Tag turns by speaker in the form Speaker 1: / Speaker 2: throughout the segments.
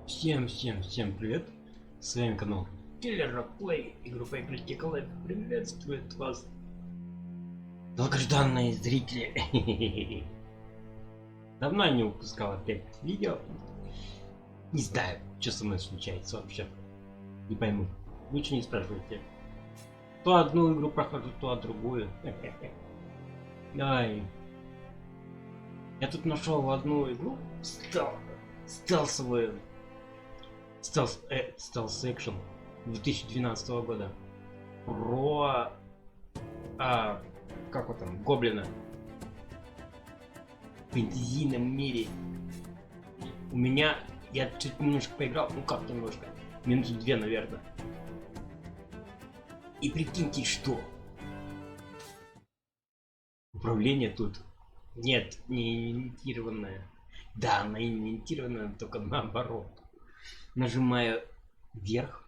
Speaker 1: Всем привет! С вами канал Киллера Плей и группа Играю приветствует вас, долгожданные зрители. Давно я не выпускал опять видео. Не знаю, что со мной случается вообще. Не пойму. Лучше не спрашивайте. То одну игру прохожу, то другую. Ай. Я тут нашел одну игру стелсовую. Стелс экшен 2012 года про как вот там, гоблина в фэнтезийном мире. Я чуть немножко поиграл, ну как немножко, минуты 2, наверное. И прикиньте, что управление тут нет, не имитированное. Да, она имитированная, только наоборот. Нажимая вверх,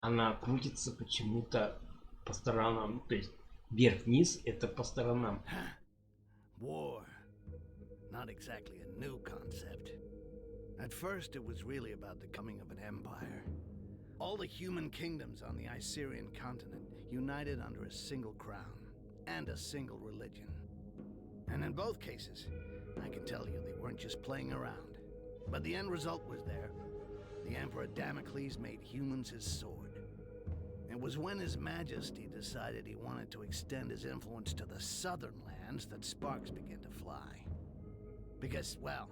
Speaker 1: она крутится почему-то по сторонам. То есть вверх-вниз это по сторонам.
Speaker 2: War. Not exactly a new concept. At first it was really about the coming of an empire. All the human kingdoms on the Icerian continent united under a single crown and a single religion. And in both cases, I can tell you they weren't just playing around. But the end result was there. The Emperor Damocles made humans his sword. It was when His Majesty decided he wanted to extend his influence to the southern lands that sparks began to fly. Because, well,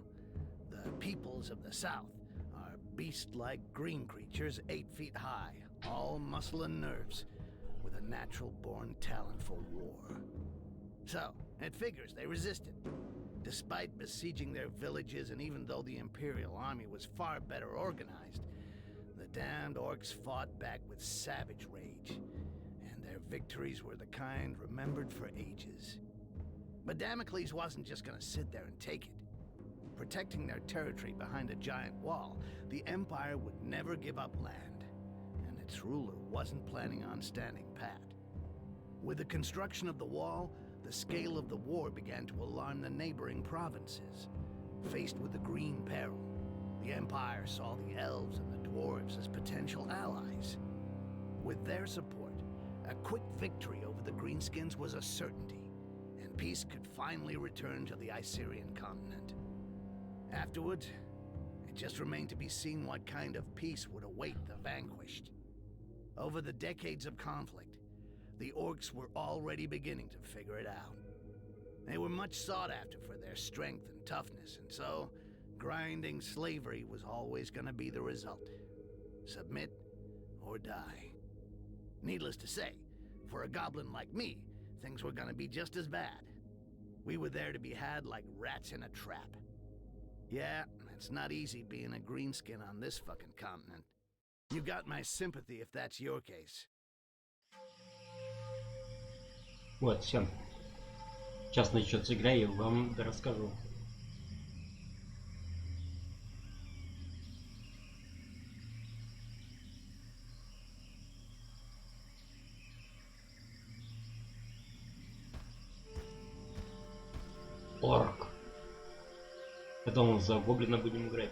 Speaker 2: the peoples of the south are beast-like green creatures 8 feet high, all muscle and nerves, with a natural-born talent for war. So, it figures they resisted. Despite besieging their villages, and even though the Imperial army was far better organized, the damned orcs fought back with savage rage, and their victories were the kind remembered for ages. But Damocles wasn't just gonna sit there and take it. Protecting their territory behind a giant wall, the Empire would never give up land, and its ruler wasn't planning on standing pat. With the construction of the wall, the scale of the war began to alarm the neighboring provinces. Faced with the Green Peril, the Empire saw the elves and the dwarves as potential allies. With their support, a quick victory over the Greenskins was a certainty, and peace could finally return to the Icerian continent. Afterwards, it just remained to be seen what kind of peace would await the vanquished. Over the decades of conflict, the orcs were already beginning to figure it out. They were much sought after for their strength and toughness, and so grinding slavery was always going to be the result. Submit or die. Needless to say, for a goblin like me, things were going to be just as bad. We were there to be had like rats in a trap. Yeah, it's not easy being a greenskin on this fucking continent. You got my sympathy if that's your case.
Speaker 1: Вот, все. Сейчас начнется игра, и вам расскажу. Орк. Потом мы за гоблина будем играть.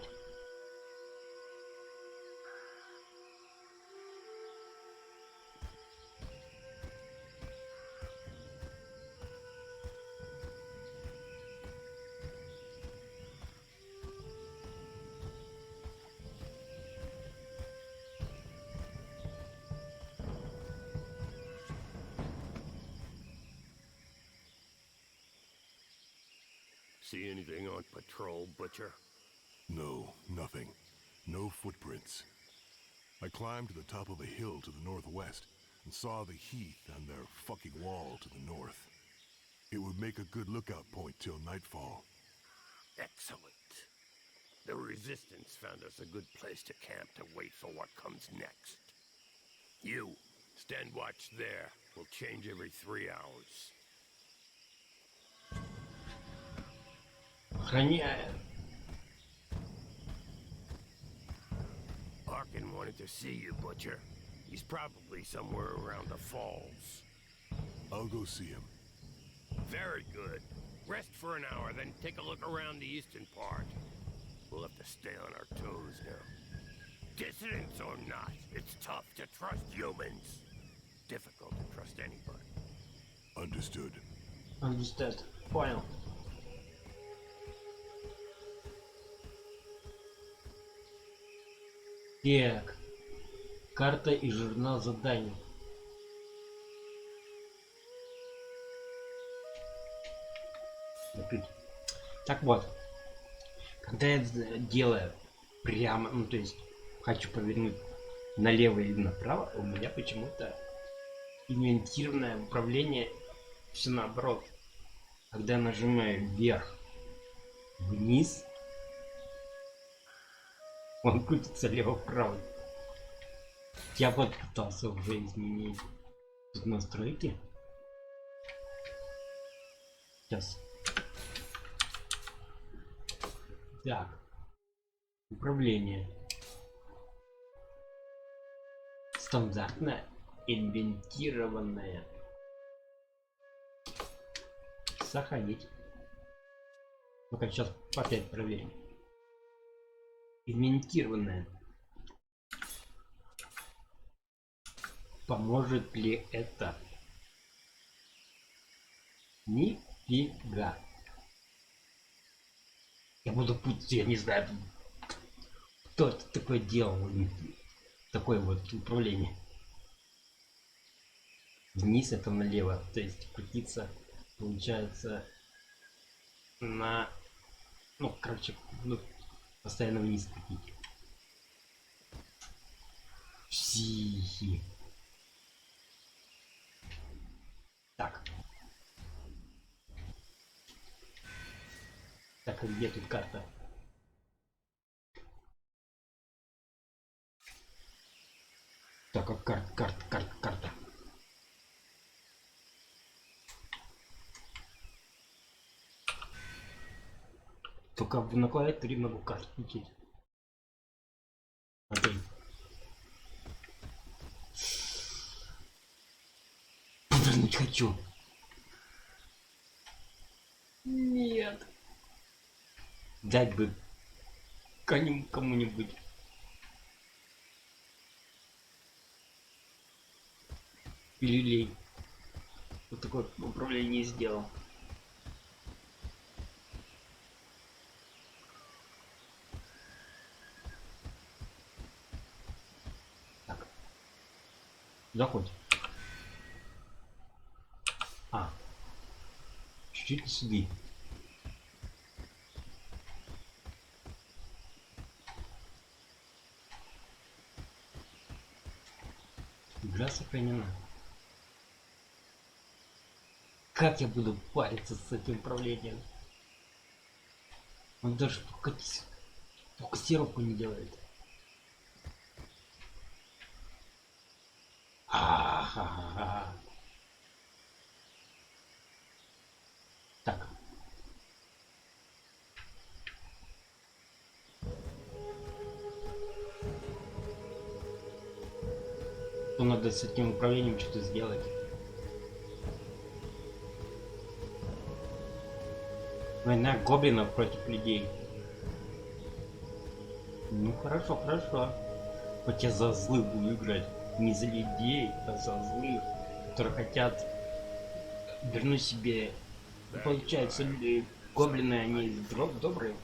Speaker 3: See anything on patrol, Butcher?
Speaker 4: No, nothing. No footprints. I climbed to the top of a hill to the northwest and saw the heath and their fucking wall to the north. It would make a good lookout point till nightfall.
Speaker 3: Excellent. The Resistance found us a good place to camp to wait for what comes next. You, stand watch there. We'll change every 3 hours.
Speaker 1: Охраняем.
Speaker 3: Arkin wanted to see you, Butcher. He's probably somewhere around the falls.
Speaker 4: I'll go see him.
Speaker 3: Very good. Rest for an hour, then take a look around the eastern part. We'll have to stay on our toes now. Dissidents or not, it's tough to trust humans. Difficult to trust anybody.
Speaker 4: Understood.
Speaker 1: Understood. Понял. Так. Карта и журнал заданий. Так вот. Когда я делаю прямо, ну то есть хочу повернуть налево или направо, у меня почему-то инвентированное управление все наоборот. Когда я нажимаю вверх, вниз, он крутится лево-вправо. Я вот пытался уже изменить тут настройки. Сейчас. Так. Управление. Стандартное, инвентированное. Сохранить. Ну-ка, сейчас опять проверим. Инвентированное. Поможет ли это? Нифига. Я буду путать, я не знаю, кто это такое делал. Такое вот управление. Вниз это налево. То есть крутиться получается на... Ну, короче, ну, постоянно вниз крутить. Психи. Так. Так, а где тут карта? Так, а карта. Только на клавиатуре могу карту включить. Окей. Повернуть хочу. Нет. Дать бы кому-нибудь. Пилюлей. Вот такое управление сделал. Так. Заходь. А. Чуть-чуть не сюда. Игра сохранена. Как я буду париться с этим управлением? Он даже фокусировку не делает. Так. То надо с этим управлением что-то сделать. Война гоблинов против людей. Ну хорошо, хорошо. Хоть я за злых буду играть. Не за людей, а за злых, которые хотят вернуть себе. Получается, гоблины, они добрые.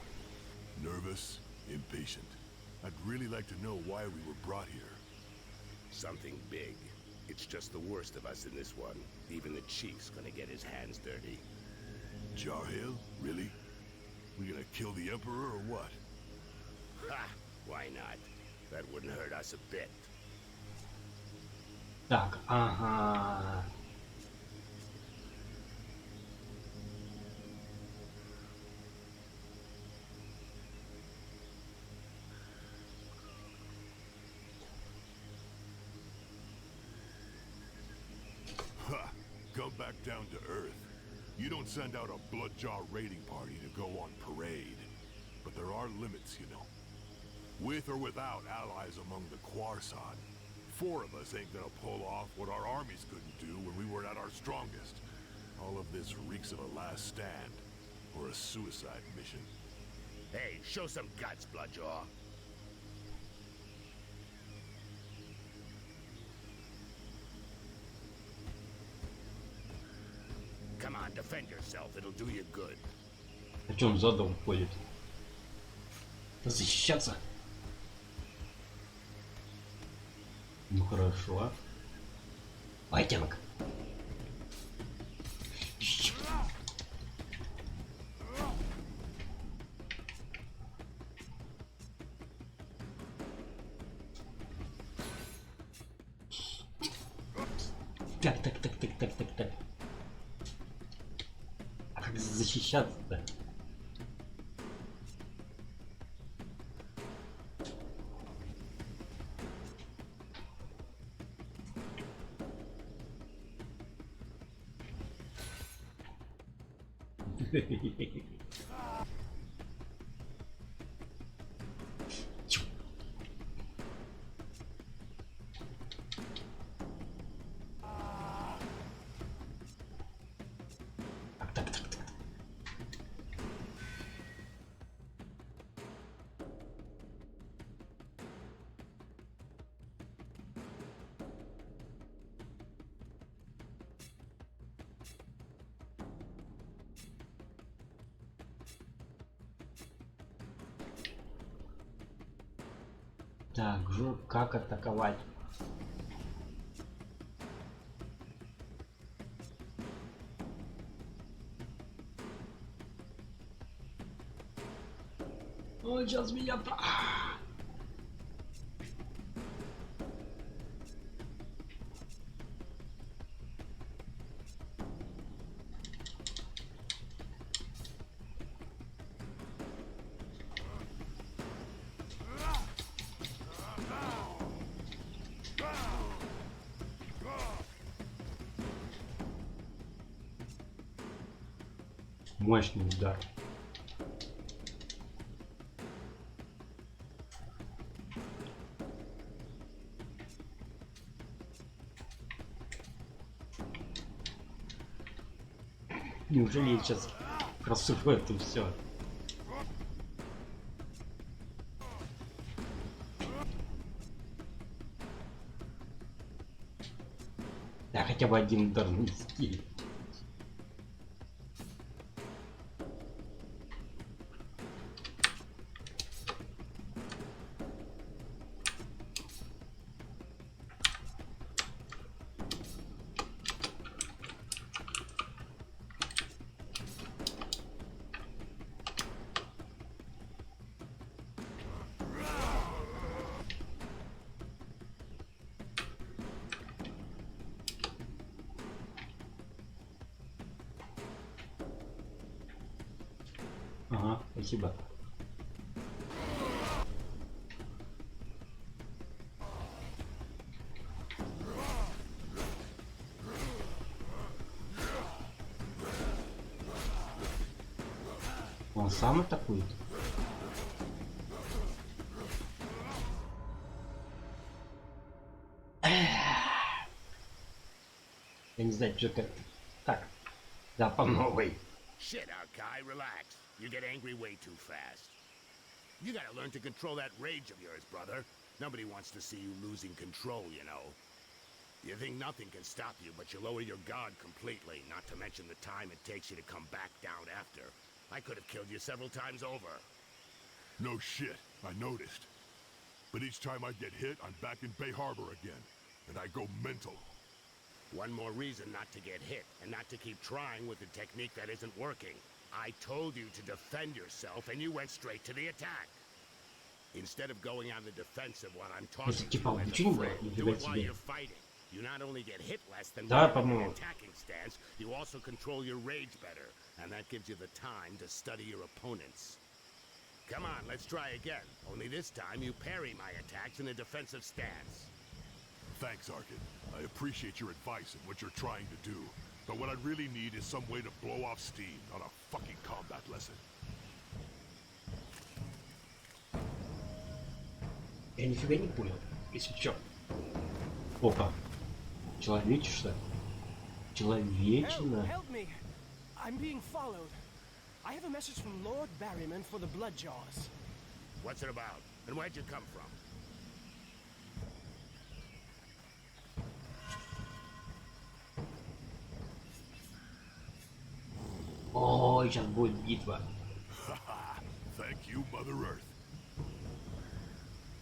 Speaker 4: Nervous, impatient. I'd really like to know why we were brought here.
Speaker 3: Something big. It's just the worst of us in this one. Even the chief's gonna get his hands dirty.
Speaker 4: Jarhill? Really? We gonna kill the Emperor or what?
Speaker 3: Ha! Why not? That wouldn't hurt us a bit.
Speaker 1: Так, ага.
Speaker 4: Ha! Come back down to earth. You don't send out a bloodjaw raiding party to go on parade. But there are limits, you know. With or without allies among the Quarsan, 4 of us ain't gonna pull off what our armies couldn't do when we were at our strongest. All of this reeks of a last stand, or a suicide mission.
Speaker 2: Hey, show some guts, Bloodjaw. Come on, defend yourself. It'll do you good.
Speaker 1: А чё он задом ходит? Защищаться? Ну хорошо. Файтинг. Так. А как защищаться-то? Так. Так, как атаковать? Он сейчас меня... Мощный удар. Неужели я сейчас просыпу это все? Да, хотя бы один удар нанести. Ага, спасибо. Он сам атакует? Я не знаю, что как. Так, да, по новой.
Speaker 2: Shit, Arkai, relax. You get angry way too fast. You gotta learn to control that rage of yours, brother. Nobody wants to see you losing control, you know. You think nothing can stop you, but you lower your guard completely, not to mention the time it takes you to come back down after. I could have killed you several times over.
Speaker 4: No shit, I noticed. But each time I get hit, I'm back in Bay Harbor again. And I go mental.
Speaker 2: One more reason not to get hit, and not to keep trying with a technique that isn't working. I told you to defend yourself, and you went straight to the attack. Instead of going on the defensive while I'm talking to you as a friend, do it while you're fighting. You not only get hit less than when you're in an attacking stance, you also control your rage better, and that gives you the time to study your opponents. Come on, let's try again. Only this time you parry my attacks in a defensive stance.
Speaker 4: Thanks, Arkin. I appreciate your advice and what you're trying to do. But what I really need is some way to blow off steam, not a fucking combat lesson.
Speaker 1: Я нифига не понял, если чё. Опа. Человечишься? Человечно?
Speaker 5: I have a message from Lord Barryman for the Blood Jaws.
Speaker 3: What's it about? And where'd you come from?
Speaker 1: О, сейчас будет битва.
Speaker 4: Thank you, Mother Earth.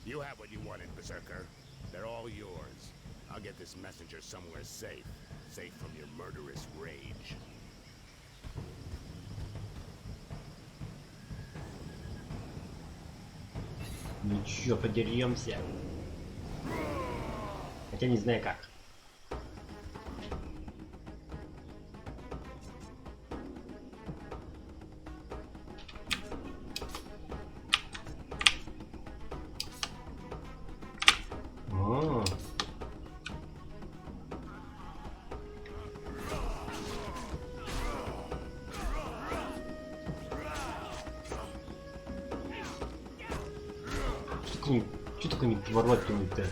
Speaker 3: You have what you wanted, Berserker. They're all yours. I'll get this messenger somewhere safe. Safe from your murderous rage.
Speaker 1: Ну чё, подеремся. Хотя не знаю как. О. Что такое неповоротливый-то?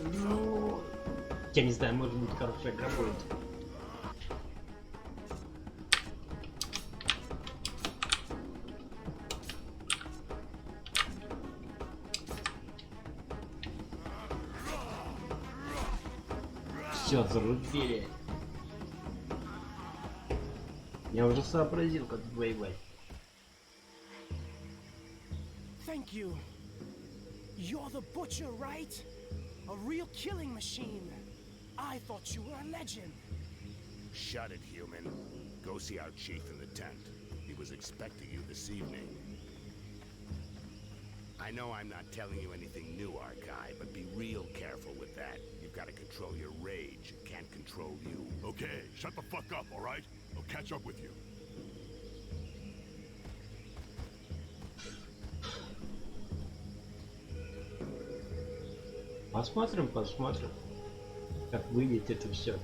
Speaker 1: Ну, я не знаю, может быть, хорошая игра будет. Все, зарубили. Я уже сообразил, как воевать.
Speaker 5: Thank you. You're the butcher, right? A real killing machine. I thought you were a legend.
Speaker 3: Shut it, human. Go see our chief in the tent. He was expecting you this evening. I know I'm not telling you anything new, our guy, but be real careful with that. You've got to control your rage. It can't control you.
Speaker 4: Okay, shut the fuck up, all right? I'll catch up with you.
Speaker 1: Посмотрим, как выйдет это все.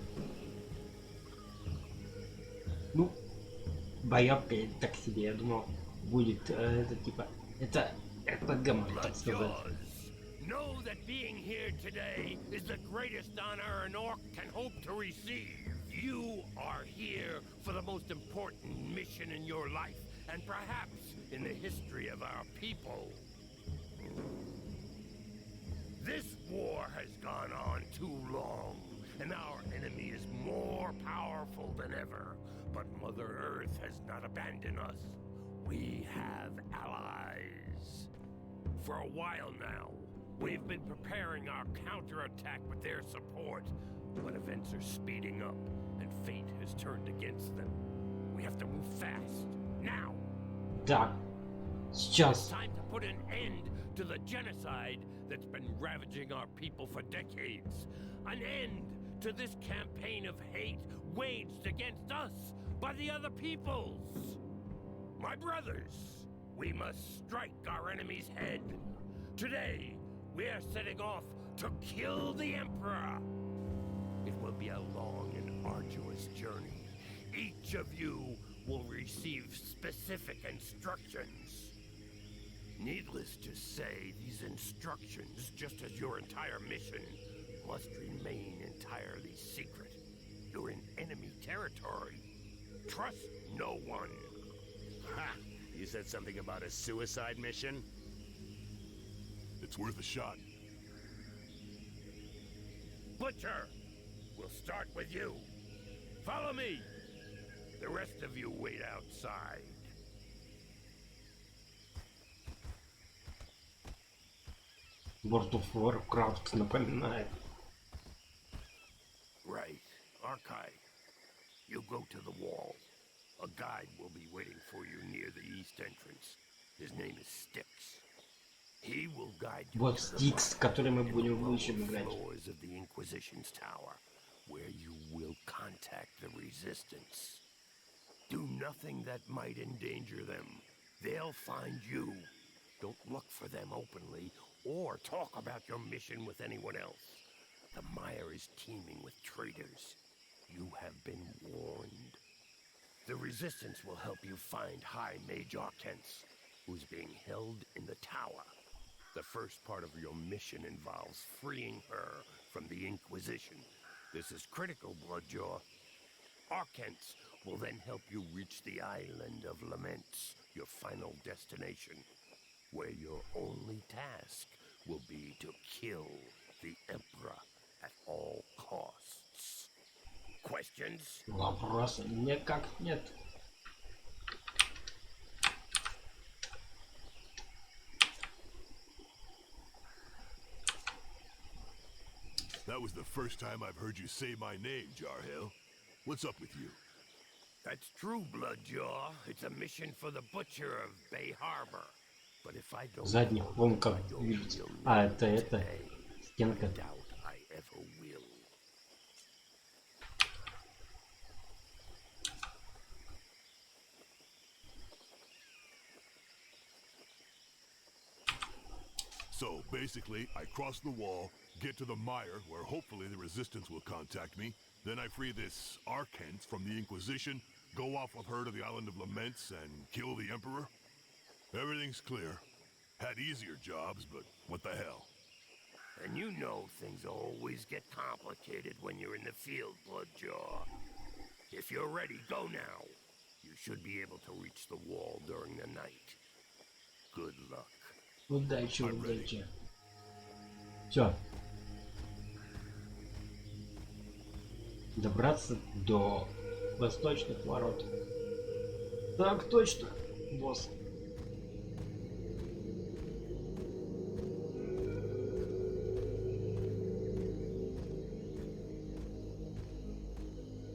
Speaker 1: Ну, боевка так себе, я думал, будет это типа, это ГМ, так сказать.
Speaker 3: Know that being here today is the greatest honor an orc can hope to receive. You are here for the most important mission in your life, and perhaps in the history of our people. This war has gone on too long, and our enemy is more powerful than ever. But Mother Earth has not abandoned us. We have allies. For a while now, we've been preparing our counterattack with their support, but events are speeding up, and fate has turned against them. We have to move fast, now.
Speaker 1: Так,
Speaker 3: It's
Speaker 1: сейчас.
Speaker 3: time to put an end to the genocide that's been ravaging our people for decades. An end to this campaign of hate waged against us by the other peoples. My brothers, we must strike our enemy's head. Today, we are setting off to kill the Emperor. It will be a long and arduous journey. Each of you will receive specific instructions. Needless to say, these instructions, just as your entire mission, must remain entirely secret. You're in enemy territory. Trust no one. Ha! You said something about a suicide mission?
Speaker 4: It's worth a shot.
Speaker 3: Butcher, we'll start with you. Follow me. The rest of you wait outside.
Speaker 1: World of Warcraft напоминает.
Speaker 3: Right. Archive. You go to the wall. A guide will be waiting for you near the east entrance. His name is Stix. He will guide you
Speaker 1: Вот
Speaker 3: to the
Speaker 1: Stix, который мы будем в будущем
Speaker 3: lower
Speaker 1: играть.
Speaker 3: floors of the Inquisition's tower, where you will contact the Resistance. Do nothing that might endanger them. They'll find you. Don't look for them openly or talk about your mission with anyone else. The mire is teeming with traitors. You have been warned. The Resistance will help you find High Mage Orkens, who's being held in the tower. The first part of your mission involves freeing her from the Inquisition. This is critical, Bloodjaw. Orkens will then help you reach the Island of Laments, your final destination, where your only task will be to kill the Emperor at all costs. Questions?
Speaker 1: Вопросы никак нет.
Speaker 4: That was the first time I've heard you say my name, Jarhill. What's up with you?
Speaker 3: That's true, Bloodjaw. It's a mission for the Butcher of Bay Harbor. But if I don't
Speaker 1: Задний, вон как видите. А, это стенка.
Speaker 3: doubt I ever will.
Speaker 4: So, basically, I cross the wall, get to the mire, where hopefully the Resistance will contact me, then I free this Orkens from the Inquisition, go off with her to the Island of Laments, and kill the Emperor? Everything's clear. Had easier jobs, but what the hell?
Speaker 3: And you know things always get complicated when you're in the field, Bloodjaw. If you're ready, go now. You should be able to reach the wall during the night. Good luck.
Speaker 1: Удачи, удачи. Все. Добраться до восточных ворот. Так точно, босс.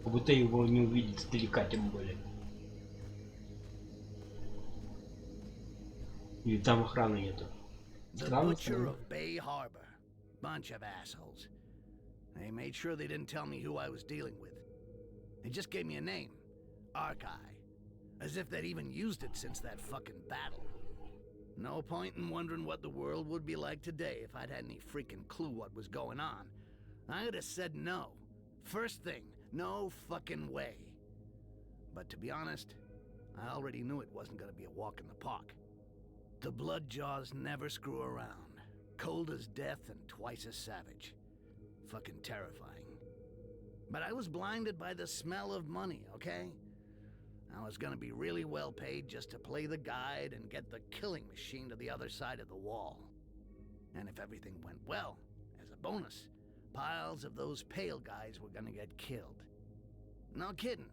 Speaker 1: Как будто его не увидеть издалека, тем более. Или там охраны нету.
Speaker 2: The
Speaker 1: Странно,
Speaker 2: Butcher
Speaker 1: странно.
Speaker 2: of Bay Harbor. Bunch of assholes. They made sure they didn't tell me who I was dealing with. They just gave me a name. Archive. As if they'd even used it since that fucking battle. No point in wondering what the world would be like today if I'd had any freaking clue what was going on. I would have said no. First thing, no fucking way. But to be honest, I already knew it wasn't gonna be a walk in the park. The Bloodjaws never screw around. Cold as death and twice as savage. Fucking terrifying. But I was blinded by the smell of money, okay? I was gonna be really well paid just to play the guide and get the killing machine to the other side of the wall. And if everything went well, as a bonus, piles of those pale guys were gonna get killed. No kidding.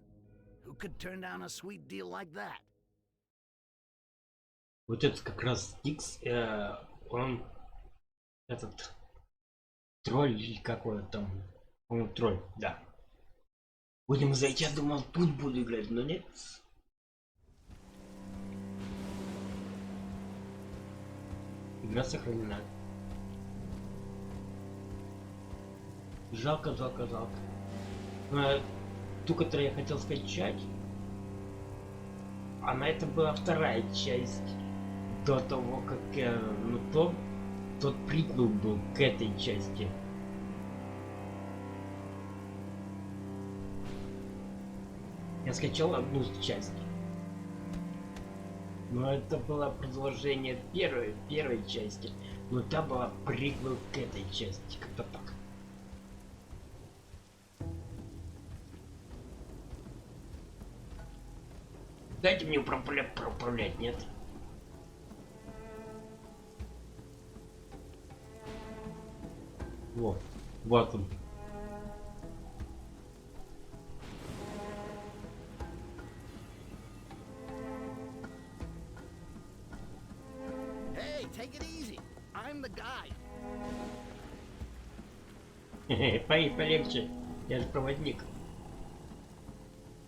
Speaker 2: Who could turn down a sweet deal like that?
Speaker 1: Вот это как раз Stix, он этот тролль или какой там, он тролль, да. Будем зайти, я думал, тут буду играть, но нет. Игра сохранена. Жалко, жалко, жалко. Ту, которую я хотел скачать, она это была вторая часть. До того, как тот приквел был к этой части. Я скачал одну часть. Но это было продолжение первой части. Но та была приквел к этой части. Как-то так. Дайте мне управлять, нет? Вот он.
Speaker 2: Hey, take it easy. I'm the guy.
Speaker 1: Полегче. Я же проводник.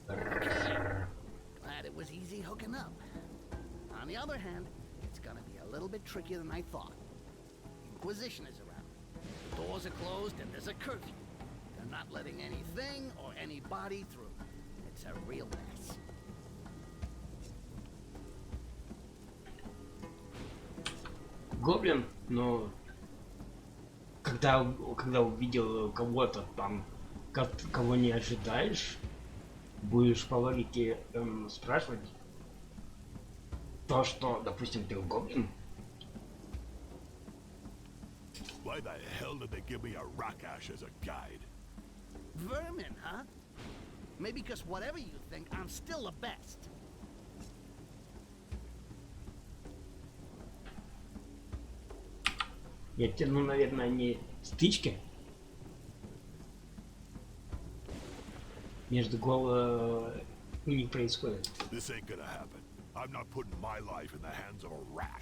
Speaker 2: Glad it was easy hooking up. On the other hand, it's gonna be a little bit trickier than I thought. Inquisition is around. The doors are closed and there's a curfew. They're not letting anything or anybody through. It's a real mess.
Speaker 1: Гоблин, но когда увидел кого-то там, кого не ожидаешь, будешь по логике спрашивать то, что, допустим, ты гоблин,
Speaker 4: Why the hell did they give me a rock ash as a guide?
Speaker 2: Vermin, huh? Maybe because whatever you think, I'm still the best.
Speaker 1: я тяну, наверное, не стычки между у них происходит.
Speaker 4: This ain't gonna happen. I'm not putting my life in the hands of a rat.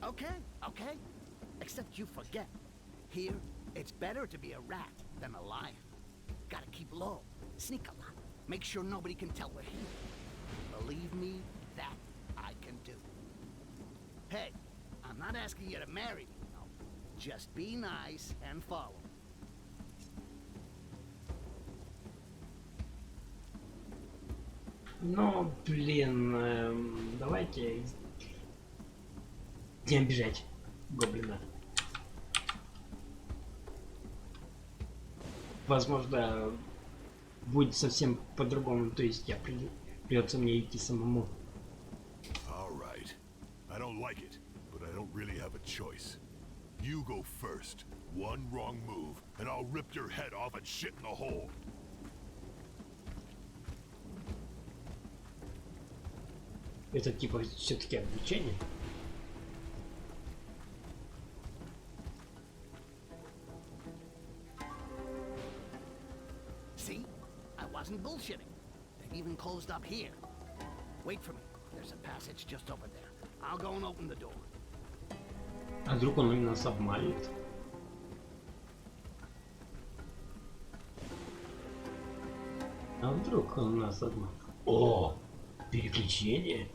Speaker 2: Okay, okay. Except you forget. Here, it's better to be a rat than a lion. Gotta keep low, sneak a lot, make sure nobody can tell we're here. Believe me, that I can do. Hey, I'm not asking you to marry me, no. Just be nice and follow.
Speaker 1: Ну, блин, давайте не обижать гоблина. Возможно, будет совсем по-другому, то есть придется мне идти самому.
Speaker 4: All right. I don't like it, but I don't really have a choice. You go first. One wrong move, and I'll rip your head off and shit in the hole.
Speaker 1: Это типа все-таки обучение.
Speaker 2: See? I wasn't bullshitting. They even closed up here. Wait for me. There's a passage just over there. I'll go and open the door.
Speaker 1: А вдруг он нас обманет? А вдруг он нас обманет? О, переключение.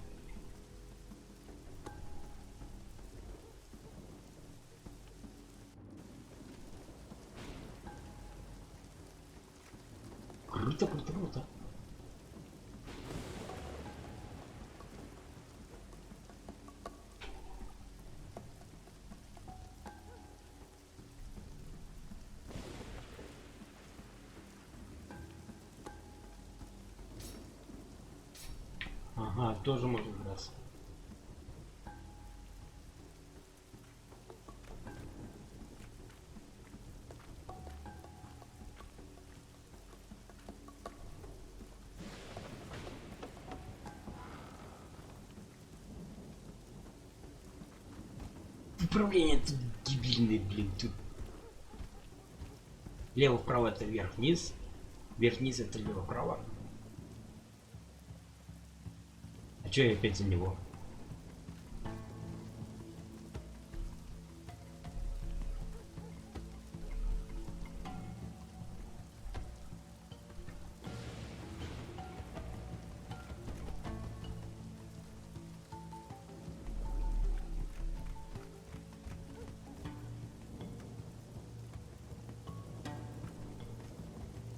Speaker 1: Круто, круто, круто. Ага, тоже можно драться. Управление тут дебильное, блин, тут. Лево-вправо это вверх-вниз. Вверх-вниз это лево-вправо. А чё я опять за него?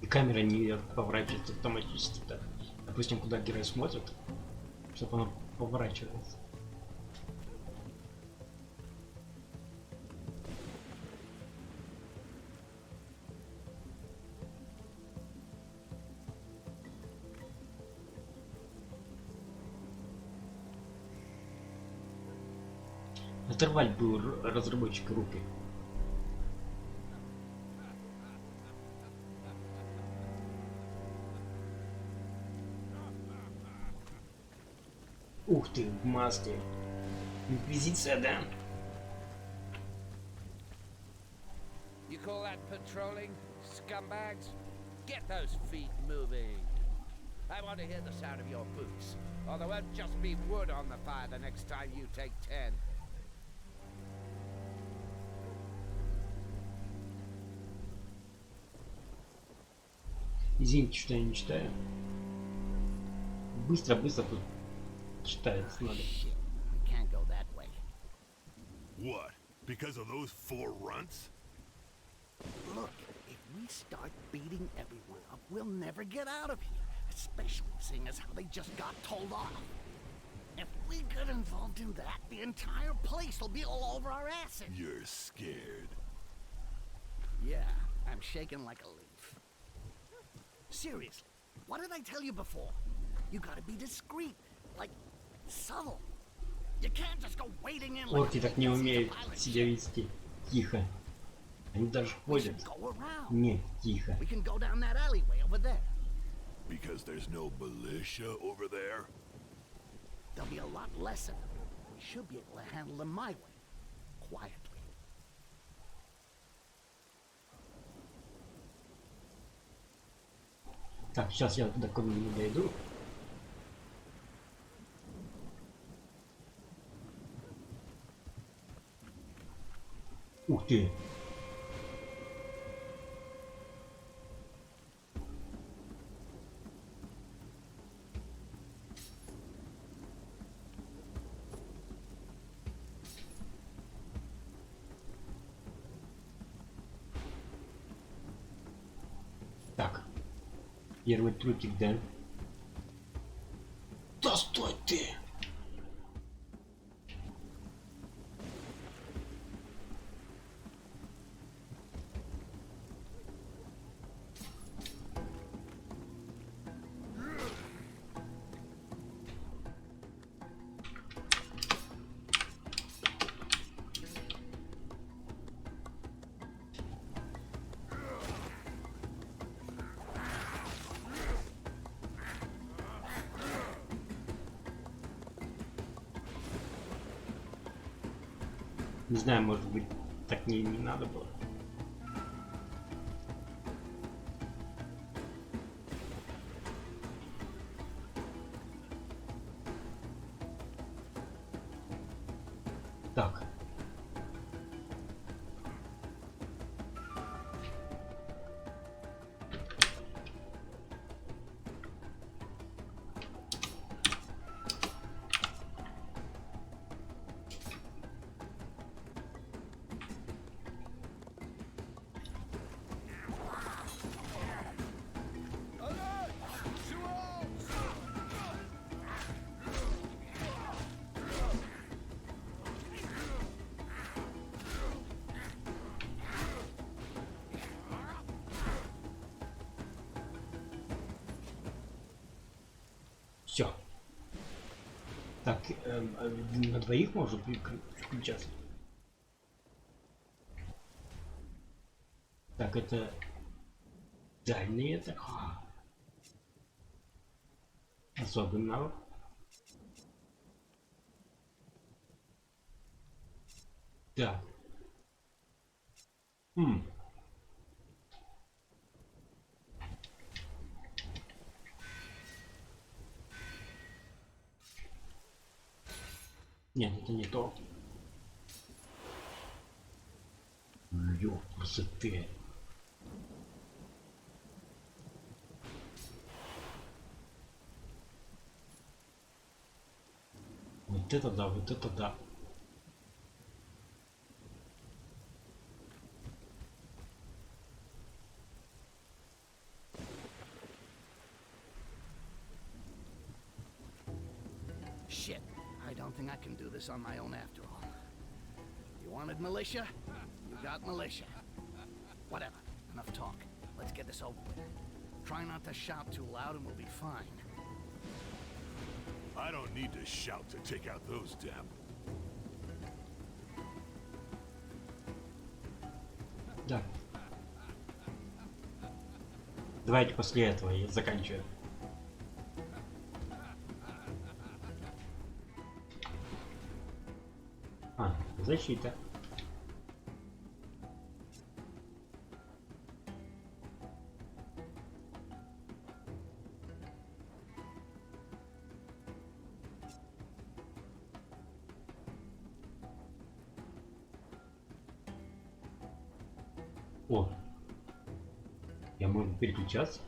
Speaker 1: И камера не поворачивается автоматически так. Допустим, куда герой смотрит, чтобы она поворачивалась. Оторвать бы разработчик руки. Ух ты, в маске. Инквизиция, да?
Speaker 6: You call that patrolling, scumbags? Get those feet moving. I want to hear the sound of your boots, or there won't just be wood on the fire the next time you take 10.
Speaker 1: Извините, что я не читаю. Быстро тут читается надо.
Speaker 2: Shit, we can't go that way.
Speaker 4: What? Because of those 4 runts?
Speaker 2: Look, if we start beating everyone up, we'll never get out of here. Especially seeing as how they just got told off. If we get involved in that, the entire place will be all over our asses.
Speaker 4: You're scared.
Speaker 2: Yeah, I'm shaking like a leaf. Seriously, What did I tell you before? You gotta be discreet, like subtle. You can't just go wading in like
Speaker 1: Орки так не умеют себя вести. Тихо. Они даже ходят. Не, тихо.
Speaker 2: We can go down that alleyway over there.
Speaker 4: Because there's no militia over there?
Speaker 2: There'll be a lot less of them. We should be able to handle them my way. Quietly.
Speaker 1: Так, сейчас я до комнаты дойду. Ух ты! Так. Первый трюкик, да? Да стой ты! Не знаю, может быть, так не надо было. Так. Все. Так, на двоих можно включаться. Так, это дальний это. Особый навык. Так. Нет, это не то. Ё, красоты. Вот это да, вот это да.
Speaker 2: Shit. I don't think I can do this on my own after all. You wanted militia? You got militia. Whatever. Enough talk. Let's get this over with. Try not to shout too loud and we'll be fine.
Speaker 4: I don't need to shout to take out those damn.
Speaker 1: Да. Давайте после этого я заканчиваю. Защита. О, я могу переключаться.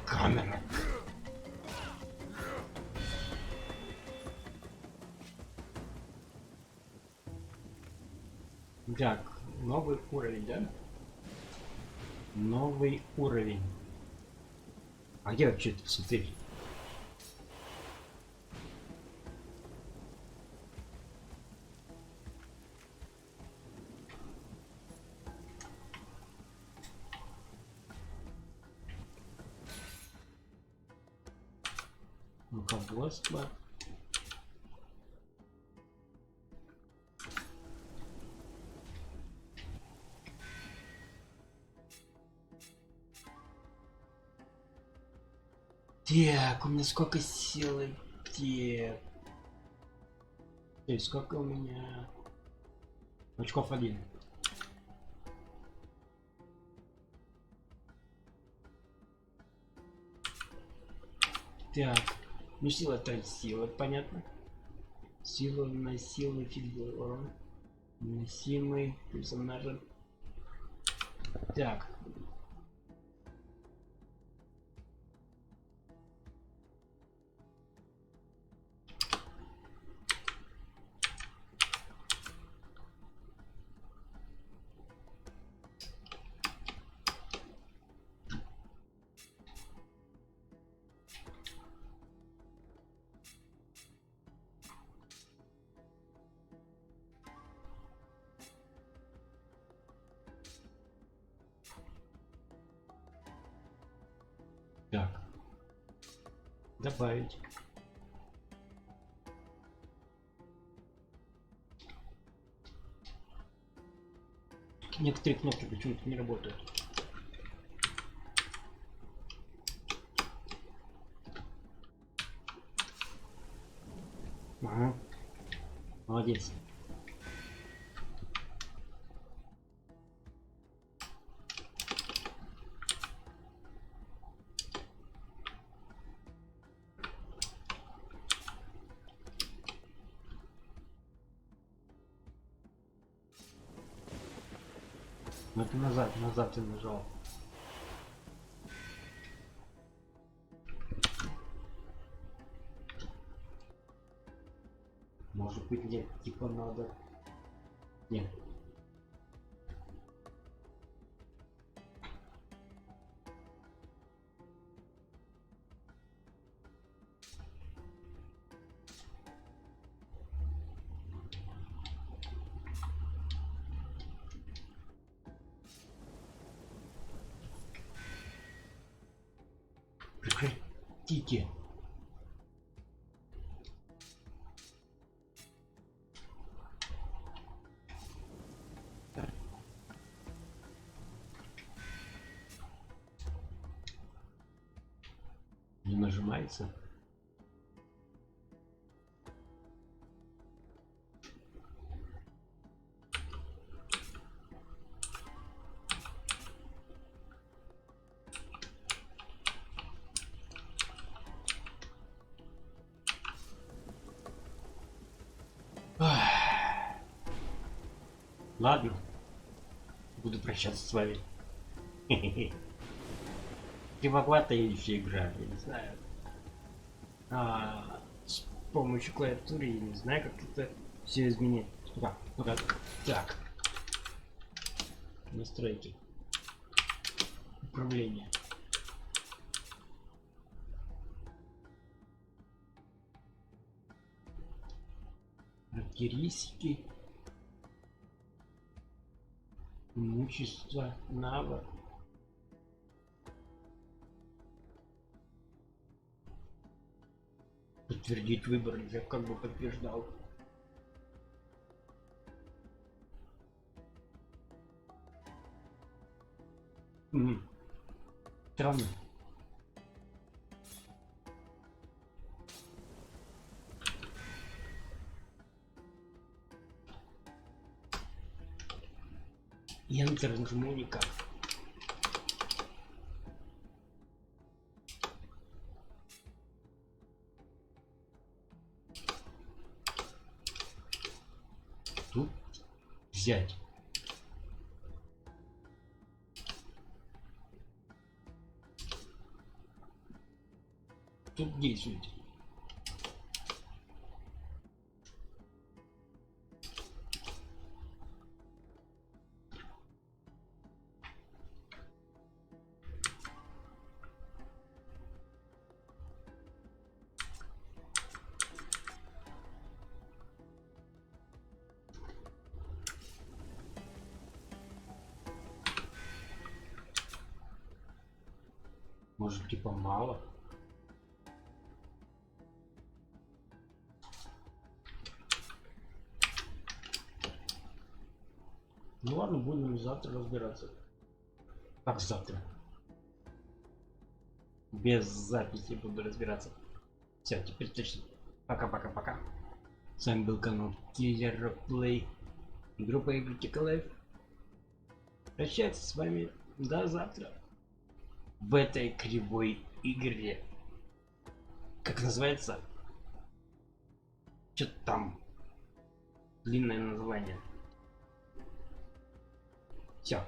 Speaker 1: Камера. Так, новый уровень, да? Новый уровень. А где вообще это посмотреть? Руководство. Так, у меня сколько силы? Так. То есть сколько у меня? Очков 1. Так. Ну сила это сила, понятно. Сила на силу фигура. Носимый персонажа. Так. Так. Добавить. Некоторые кнопки почему-то не работают. Ага. Молодец. Ну это назад ты нажал. Может быть мне типа надо. Нет. Прекратите. Не нажимается. Ладно, буду прощаться с вами. Кривоглатая игра, я не знаю. С помощью клавиатуры я не знаю, как это все изменить. Так. Настройки. Управление. Характеристики. Имущество, навык. Подтвердить выбор, я как бы подтверждал. Странно. Я нажму никак. Тут взять. тут действуете. Может, типа мало? Ну ладно, будем завтра разбираться. Как завтра? Без записи буду разбираться. Все, теперь точно. Пока-пока-пока. С вами был канал Killer Play. Группа игры Life. Прощаться с вами до завтра. В этой кривой игре. Как называется? Что-то там. Длинное название. Все.